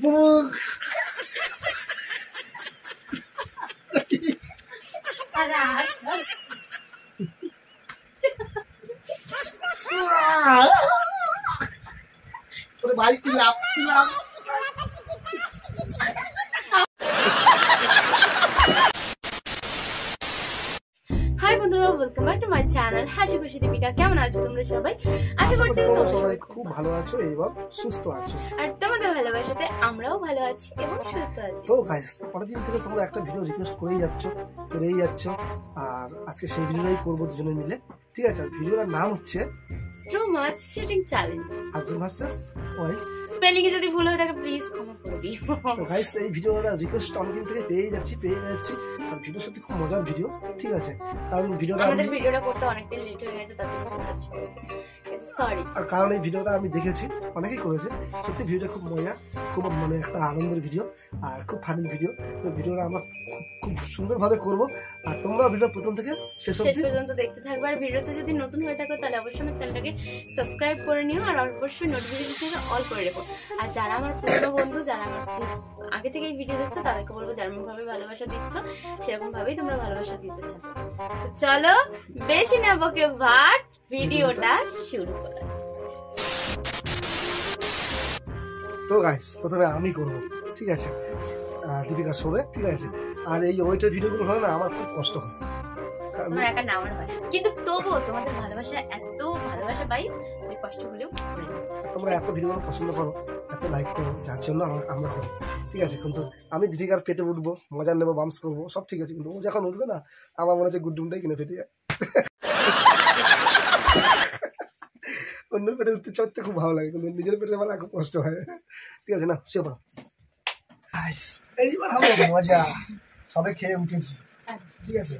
বুক ওরে ভাই কি লাভ হাই বন্ধুরা, welcome back to my channel হাসি খুশি দীপিকা। কেমন আছো তোমরা সবাই? আশা করছি তোমরা সবাই খুব ভালো আছো এবং সুস্থ আছো, আর তোমাদের ভালোবাসাতে আমরাও ভালো আছি এবং সুস্থ আছি। তো গাইস, পরের দিন থেকে তোমরা একটা ভিডিও রিকোয়েস্ট করেই যাচ্ছ, আর আজকে সেই ভিডিওটাই করবো দুজনে মিলে, ঠিক আছে? ভিডিওটার নাম হচ্ছে too much shooting challenge, husband versus wife. Spelling এ যদি ভুল হয়ে থাকে প্লিজ ক্ষমা করে দিও। তো গাইস, এই ভিডিওটা রিকোয়েস্ট অনেকদিন থেকে পেয়ে যাচ্ছি, আর ভিডিও সত্যি খুব মজার ভিডিও, ঠিক আছে? কারণ আমাদের ভিডিওটা করতে অনেকটা লেট হয়ে গেছে, তার জন্য সরি। আর কারণ এই ভিডিওটা আমি দেখেছি, অনেকেই করেছে, সত্যি ভিডিওটা খুব মজা, খুব মানে একটা আনন্দের ভিডিও আর খুব ফানি ভিডিও। তো ভিডিওটা আমরা খুব সুন্দরভাবে করবো, আর তোমরা ভিডিও প্রথম থেকে শেষ পর্যন্ত দেখতে থাকবে। আর ভিডিওতে যদি নতুন হয়ে থাকো তাহলে অবশ্যই আমার চ্যানেলটাকে সাবস্ক্রাইব করে নিও, আর অবশ্যই নোটিফিকেশনটা অল করে রেখো। আর যারা আমার পুরনো বন্ধু, যারা আমার আগে থেকে এই ভিডিও দেখছো, তাদেরকে বলবো যেমন ভাবে ভালোবাসা দিচ্ছ সেরকম ভাবেই তোমরা ভালোবাসা দিতে থাকো। চলো বেশি না বকে ভাট, ভিডিওটা শুরু করা যাক। তো গাইস, প্রথমে আমি করবো, ঠিক আছে? দীপিকা শোবে, ঠিক আছে? আর এই ওইটার ভিডিওগুলো হয় না, আমার খুব কষ্ট হয়, তোমার একা না আমার হয়, কিন্তু তবুও তোমাদের ভালোবাসা এত ভালোবাসা পাই, আমি কষ্ট হলেও করে দেব। তোমরা এত ভিডিওগুলো পছন্দ করো, এত লাইক করো, যার জন্য আমরা করি, ঠিক আছে? কিন্তু আমি দীপিকার পেটে উঠবো, মজা নেবো, বামস করবো, সব ঠিক আছে, কিন্তু ও যখন উঠবে না, আমার মনে হচ্ছে গুড্ডুমটাই কিনে ফেটে যায়। অন্য পেটে উঠতে চড়তে খুব ভালো লাগে, কিন্তু নিজের পেটে আমার খুব কষ্ট হয়, ঠিক আছে? না সে এইবার হবে মজা, সবে খেয়ে উঠেছি, ঠিক আছে?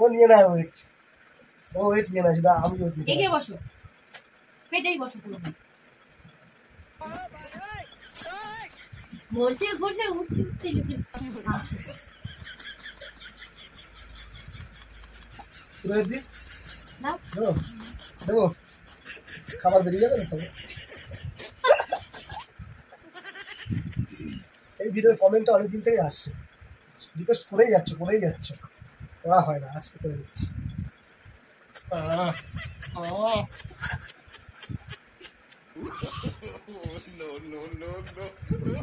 ও নিয়ে না ওয়েট, ও ওয়েট নিয়ে না, সেটা আমি ওয়েট নিয়ে। এগিয়ে বসো, পেটেই বসো, পুরো ঘুরছে ঘুরছে উঠতে দেবো, খাবার বেরিয়ে যাবে না তবে। এই ভিডিওর কমেন্টটা অনেকদিন থেকে আসছে, রিকোয়েস্ট করেই যাচ্ছ, করা হয় না, আজকে করে দিচ্ছি।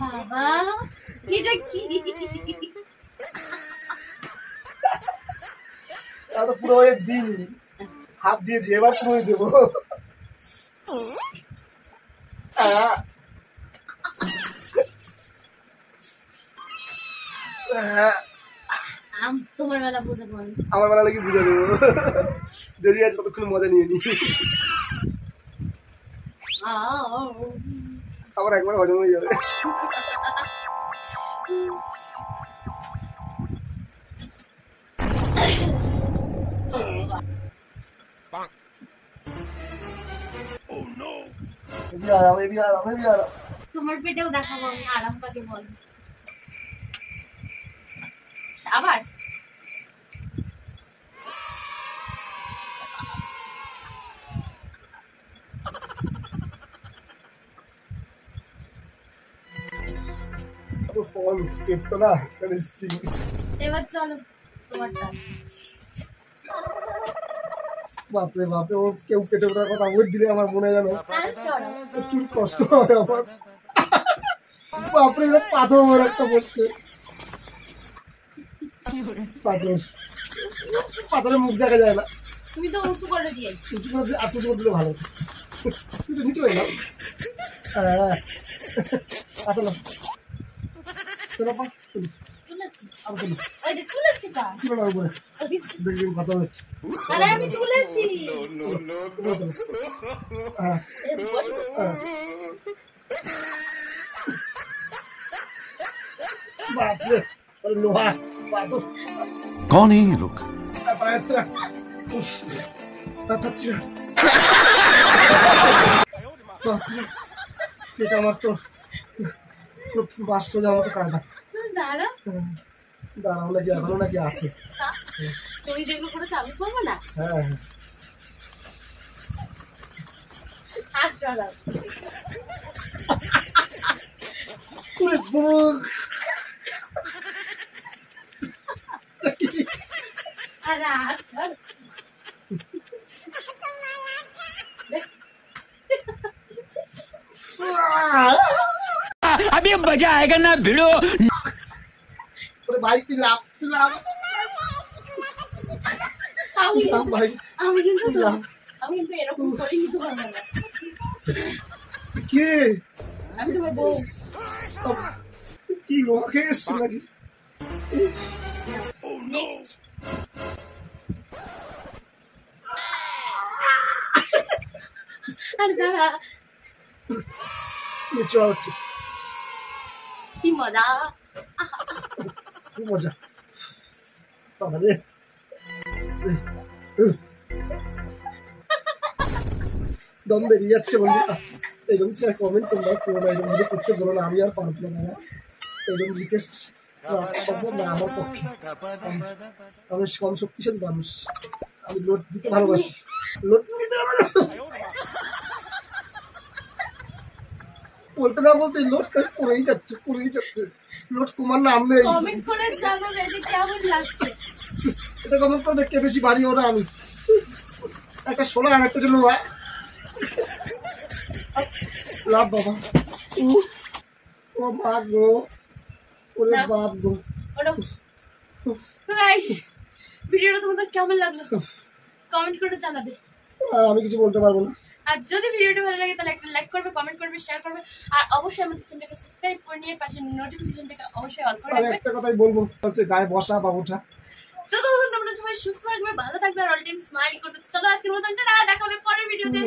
বাবা এটা কি? তো পুরো ওয়েট দিইনি, হাফ দিয়েছি, এবার পুরোই দেবো। তোমার বেলা বুঝাবো, আমার বেলা নাকি বুঝে দেবো, দেরি আছে, ততক্ষণ মজা নিয়ে নি, আবার একবার হজম হয়ে যাবে। তোমার পেটেও দেখাবো আমি আরাম কাকে বল। আবার এবার চলো তোমারটা। বাপরে বাপরে, ও কেউ পেটে ওঠার কথা ওয়েট দিলে আমার মনে জানো প্রচুর কষ্ট হয় আমার। বাপরে, পাথর একটা বসছে, পাথরের মুখ দেখা যায় না। তুমি তো উঁচু করে দিয়েছো, উঁচু করে দিয়ে উঁচু করে দিলে ভালো হতো। তুই তো নিচে এলাম, আমি তুলেছি। कौन है ये लोग? আমার তো বাস্ট যাওয়ার মতো কায়দা। দাঁড়াও নাকি এখনো নাকি আছে? তুমি যেগুলো করেছো আমি করবো না? হ্যাঁ, ওরে বাবা আরে আচ্ছা अभी मजा आएगा ना भिड़ो। ওরে ভাই তুই লাভ আমি ভাই আমি কিন্তু তুই লাভ আমি কিন্তু এরকম করি কিন্তু ভালো না কে আমি তোমার বউ কি লোকে এসছে নাকি নেক্সট আর দাঁড়া চল কি মজা খুব মজা তাহলে দম বেরিয়ে যাচ্ছে বন্ধু এরকম কমেন্ট তোমরা করো না এরকম ভিডিও করতে বলো না আমি আর পারবো না বাবা এরকম রিকোয়েস্ট সম্ভব না আমার পক্ষে আমি কম শক্তিশালী মানুষ আমি লোড দিতে ভালোবাসি লোড দিতে ভালোবাসি বলতে না বলতে লোড খালি পড়েই যাচ্ছে লোড কমার নাম নেই কমেন্ট করে জানাবে যে কেমন লাগছে এটা কমেন্ট করবে কে বেশি ভারী ওরা আমি একটা 16 আর একটা জন্য লাভ বাবা ও মা গো ওরে বাপ গো ওটা তো গাইস ভিডিওটা তোমাদের কেমন লাগলো কমেন্ট করে জানাবে আর আমি কিছু বলতে পারবো না আর যদি ভিডিওটা ভালো লাগে তাহলে একটা লাইক করবে কমেন্ট করবে শেয়ার করবে আর অবশ্যই আমাদের চ্যানেলটাকে সাবস্ক্রাইব করে নিয়ে পাশে নোটিফিকেশনটাকে অবশ্যই অন করে আর রাখবে একটা কথাই বলবো হচ্ছে গায়ে বসা বা ওঠা তো তখন তোমরা সবাই সুস্থ থাকবে ভালো থাকবে আর অল টাইম স্মাইল করবে তো চলো আজকের মতন টাটা দেখা হবে পরের ভিডিওতে